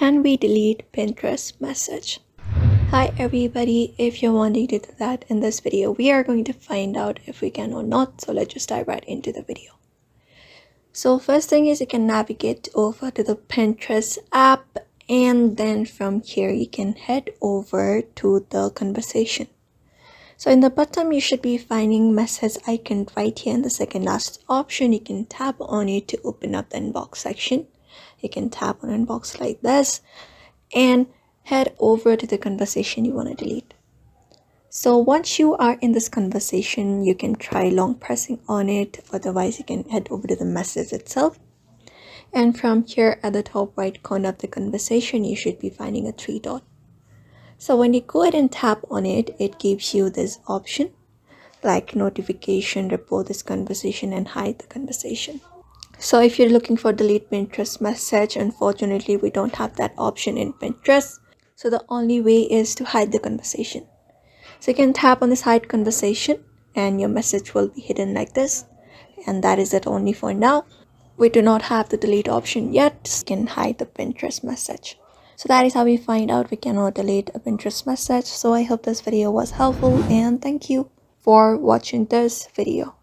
Can we delete Pinterest message? Hi everybody, if you're wanting to do that in this video, we are going to find out if we can or not. So let's just dive right into the video. So first thing is you can navigate over to the Pinterest app, and then from here you can head over to the conversation. So in the bottom you should be finding message icon right here in the second last option. You can tap on it to open up the inbox section. You can tap on inbox like this and head over to the conversation you want to delete. So once you are in this conversation, you can try long pressing on it, otherwise you can head over to the message itself. And from here at the top right corner of the conversation, you should be finding a three dot. So when you go ahead and tap on it, it gives you this option like notification, report this conversation, and hide the conversation. So if you're looking for delete Pinterest message, unfortunately we don't have that option in Pinterest. So the only way is to hide the conversation. So you can tap on this hide conversation and your message will be hidden like this. And that is it only for now. We do not have the delete option yet. So you can hide the Pinterest message. So that is how we find out we cannot delete a Pinterest message. So I hope this video was helpful and thank you for watching this video.